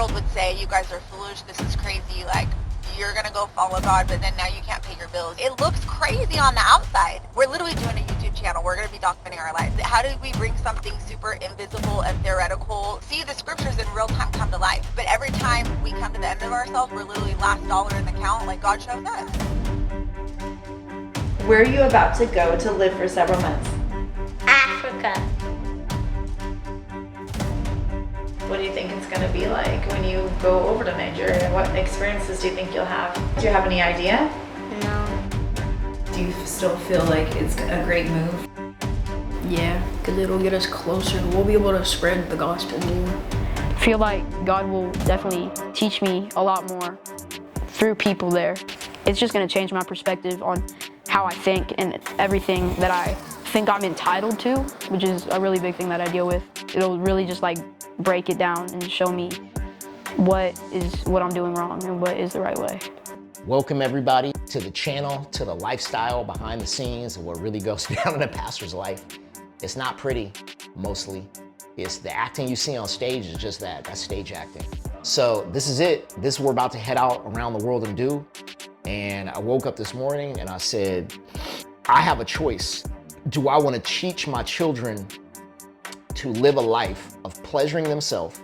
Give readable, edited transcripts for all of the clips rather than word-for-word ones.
world would say, you guys are foolish, this is crazy, like, you're gonna go follow God, but then now you can't pay your bills. It looks crazy on the outside. We're literally doing a YouTube channel. We're gonna be documenting our lives. How did we bring something super invisible and theoretical, see the scriptures in real time come to life? But every time we come to the end of ourselves, we're literally last dollar in the count, like God showed us. Where are you about to go to live for several months? Africa. What do you think it's going to be like when you go over to Nigeria? What experiences do you think you'll have? Do you have any idea? No. Do you still feel like it's a great move? Yeah, because it'll get us closer. We'll be able to spread the gospel more. I feel like God will definitely teach me a lot more through people there. It's just going to change my perspective on how I think and everything that I think I'm entitled to, which is a really big thing that I deal with. It'll really just like break it down and show me what I'm doing wrong and what is the right way. Welcome everybody to the channel, to the lifestyle behind the scenes of what really goes down in a pastor's life. It's not pretty, mostly. It's the acting you see on stage is just that's stage acting. So this is it. This is what we're about to head out around the world and do. And I woke up this morning and I said, I have a choice. Do I want to teach my children to live a life of pleasuring themselves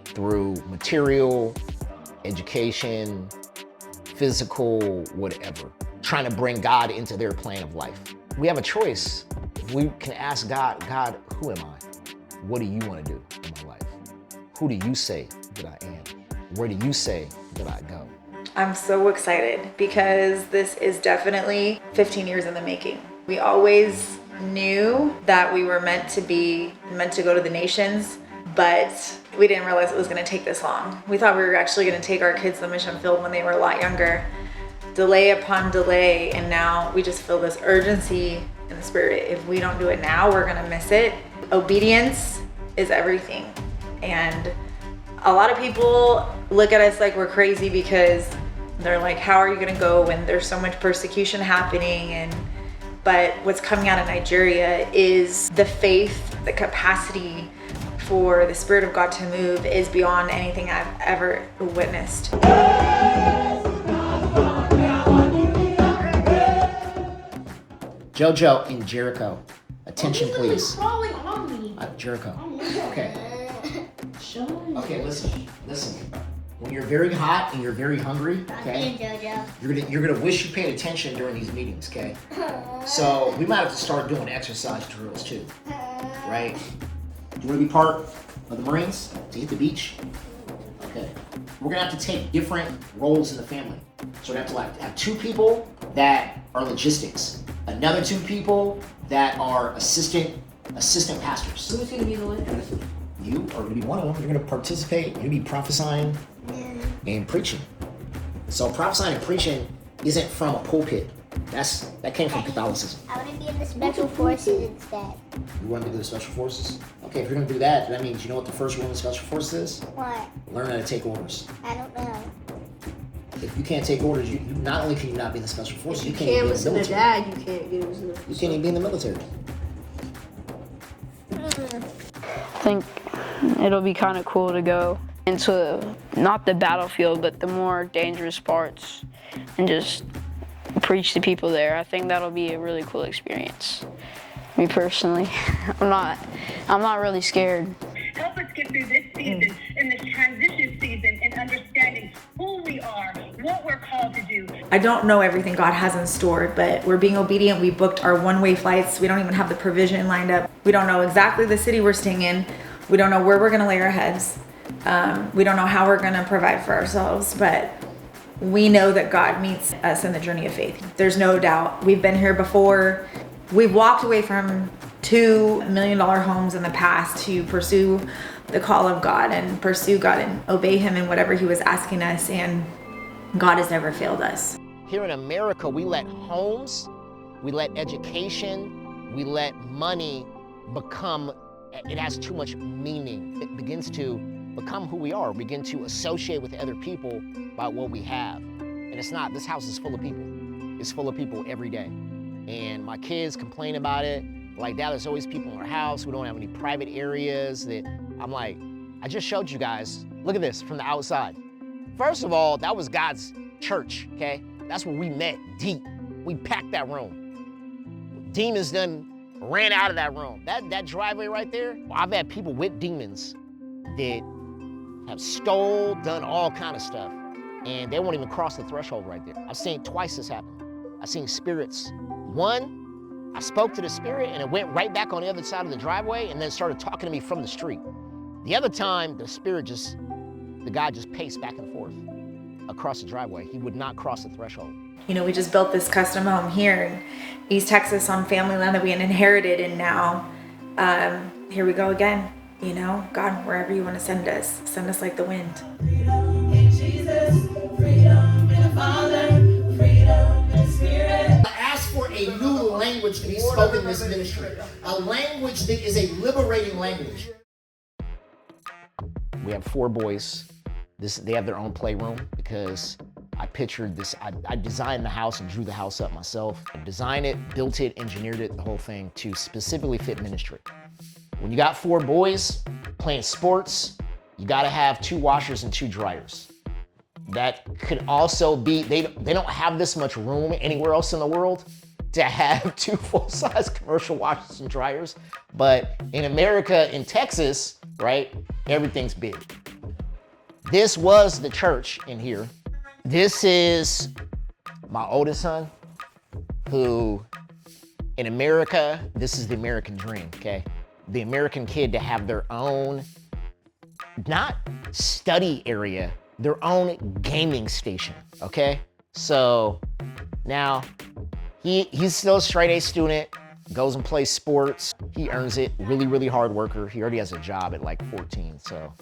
through material, education, physical, whatever, trying to bring God into their plan of life? We have a choice. We can ask God, who am I? What do you want to do in my life? Who do you say that I am? Where do you say that I go? I'm so excited because this is definitely 15 years in the making. We always knew that we were meant to go to the nations, but we didn't realize it was going to take this long. We thought we were actually going to take our kids to the mission field when they were a lot younger. Delay upon delay, and now we just feel this urgency in the spirit. If we don't do it now, we're going to miss it. Obedience is everything. And a lot of people look at us like we're crazy because they're like, how are you going to go when there's so much persecution happening? But what's coming out of Nigeria is the faith, the capacity for the Spirit of God to move is beyond anything I've ever witnessed. JoJo in Jericho. Attention, please. Crawling on me. Jericho. Okay. Okay, listen. When you're very hot and you're very hungry, okay, you're gonna wish you paid attention during these meetings, okay? So we might have to start doing exercise drills too, right? Do you want to be part of the Marines to hit the beach? Okay. We're gonna have to take different roles in the family. So we're gonna have to have two people that are logistics, another two people that are assistant pastors. Who's going to be the leader? You are going to be one of them. You're going to participate. You're going to be prophesying and preaching. So prophesying and preaching isn't from a pulpit. That came from Catholicism. I want to be in the special forces instead. You want to do the special forces? Okay, if you're going to do that, that means you know what the first rule in the special forces is? What? Learn how to take orders. I don't know. If you can't take orders, you not only can you not be in the special forces, you can't Can't even be in the listen to military. Dad, you can't get his. You can't even be in the military. I think it'll be kind of cool to go into not the battlefield, but the more dangerous parts and just preach to people there. I think that'll be a really cool experience. Me personally, I'm not really scared. Help us get through this season and this transition season and understanding who we are, what we're called to do. I don't know everything God has in store, but we're being obedient. We booked our one-way flights. We don't even have the provision lined up. We don't know exactly the city we're staying in. We don't know where we're going to lay our heads. We don't know how we're going to provide for ourselves, but we know that God meets us in the journey of faith. There's no doubt. We've been here before. We've walked away from $2 million homes in the past to pursue the call of God and pursue God and obey Him in whatever He was asking us, and God has never failed us. Here in America, we let homes, we let education, we let money become, it has too much meaning. It begins to become who we are, begin to associate with other people by what we have. And it's not, this house is full of people. It's full of people every day. And my kids complain about it. Like, Dad, there's always people in our house. We don't have any private areas that, I'm like, I just showed you guys. Look at this from the outside. First of all, that was God's church, okay? That's where we met deep. We packed that room. Demons done ran out of that room. That driveway right there, I've had people with demons that have stole, done all kind of stuff, and they won't even cross the threshold right there. I've seen twice this happen. I've seen spirits. One, I spoke to the spirit and it went right back on the other side of the driveway and then started talking to me from the street. The other time, the guy just paced back and forth across the driveway. He would not cross the threshold. You know, we just built this custom home here in East Texas on family land that we had inherited, and now here we go again. You know, God, wherever you want to send us like the wind. Freedom in Jesus, freedom in the Father, freedom in the Spirit. I ask for a new language to be spoken in this ministry, a language that is a liberating language. We have 4 boys. They have their own playroom because I pictured this. I designed the house and drew the house up myself. I designed it, built it, engineered it, the whole thing to specifically fit ministry. When you got 4 boys playing sports, you gotta have 2 washers and 2 dryers. That could also be, they don't have this much room anywhere else in the world to have 2 full-size commercial washers and dryers. But in America, in Texas, right, everything's big. This was the church in here. This is my oldest son, who in America, this is the American dream, okay? The American kid to have their own, not study area, their own gaming station, okay? So now he's still a straight A student, goes and plays sports. He earns it, really, really hard worker. He already has a job at like 14, so.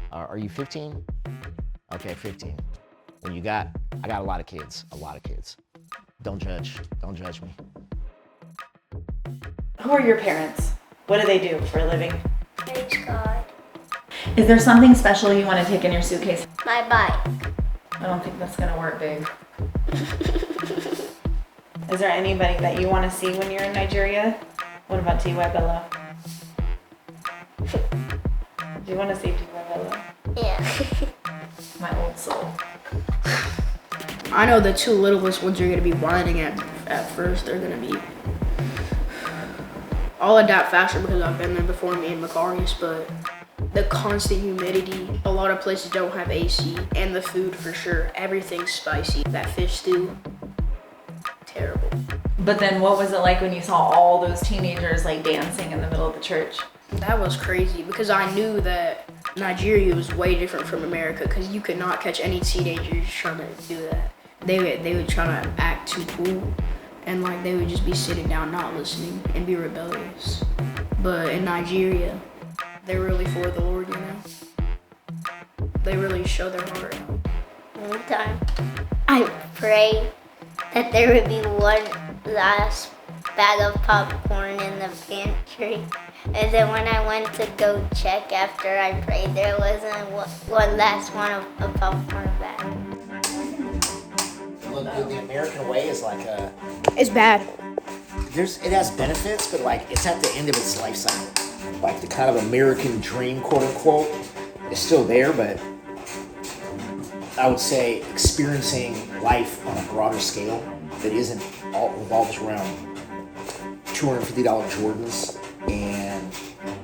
Are you 15? Okay, 15. When I got a lot of kids, Don't judge me. Who are your parents? What do they do for a living? Praise God. Is there something special you want to take in your suitcase? My bike. I don't think that's gonna work, babe. Is there anybody that you want to see when you're in Nigeria? What about T.Y. Bello? Do you want to see T.Y. Bello? Yeah. My old soul. I know the 2 littlest ones are gonna be whining at first. They're gonna be. I'll adapt faster because I've been there before, me and Macarius, but the constant humidity, a lot of places don't have AC, and the food for sure, everything's spicy. That fish stew, terrible. But then what was it like when you saw all those teenagers like dancing in the middle of the church? That was crazy because I knew that Nigeria was way different from America because you could not catch any teenagers trying to do that. They would try to act too cool and like they would just be sitting down not listening and be rebellious. But in Nigeria, they're really for the Lord, you know? They really show their heart out. One time, I prayed that there would be one last bag of popcorn in the pantry. And then when I went to go check after I prayed, there wasn't one last one of a popcorn bag. Look, the American way is like It's bad. it has benefits, but like it's at the end of its life cycle. Like the kind of American dream, quote unquote, is still there, but I would say experiencing life on a broader scale that isn't all revolves around $250 Jordans and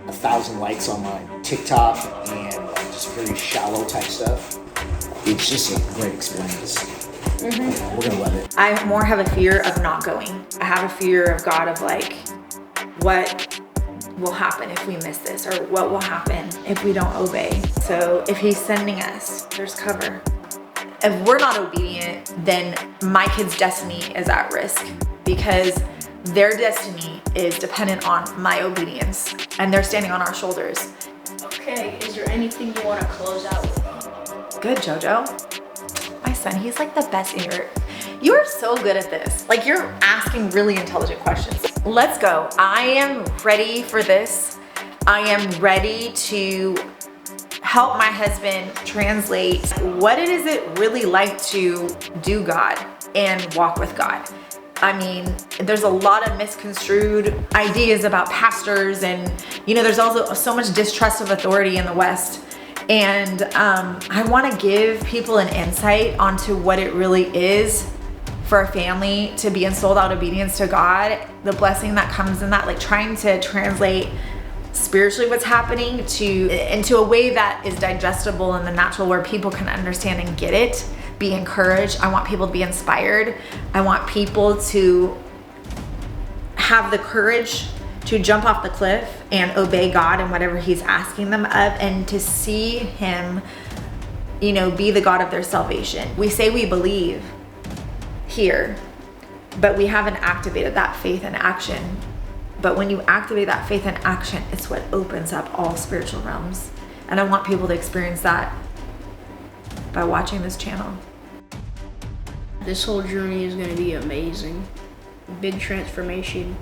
1,000 likes on my TikTok and just very shallow type stuff. It's just a great experience. Mm-hmm. We're gonna love it. I more have a fear of not going. I have a fear of God of like, what will happen if we miss this, or what will happen if we don't obey. So if he's sending us, there's cover. If we're not obedient, then my kid's destiny is at risk because their destiny is dependent on my obedience and they're standing on our shoulders. Okay, is there anything you want to close out with? Good, Jojo. My son, he's like the best in you are so good at this. Like you're asking really intelligent questions. Let's go. I am ready for this. I am ready to help my husband translate what it is it really like to do God and walk with God. I mean, there's a lot of misconstrued ideas about pastors and, you know, there's also so much distrust of authority in the West. And I want to give people an insight onto what it really is for a family to be in sold out obedience to God, the blessing that comes in that, like trying to translate spiritually what's happening into a way that is digestible in the natural, where people can understand and get it, be encouraged. I want people to be inspired. I want people to have the courage to jump off the cliff and obey God in whatever he's asking them of, and to see him, be the God of their salvation. We say we believe here, but we haven't activated that faith in action. But when you activate that faith in action, it's what opens up all spiritual realms. And I want people to experience that by watching this channel. This whole journey is going to be amazing. Big transformation.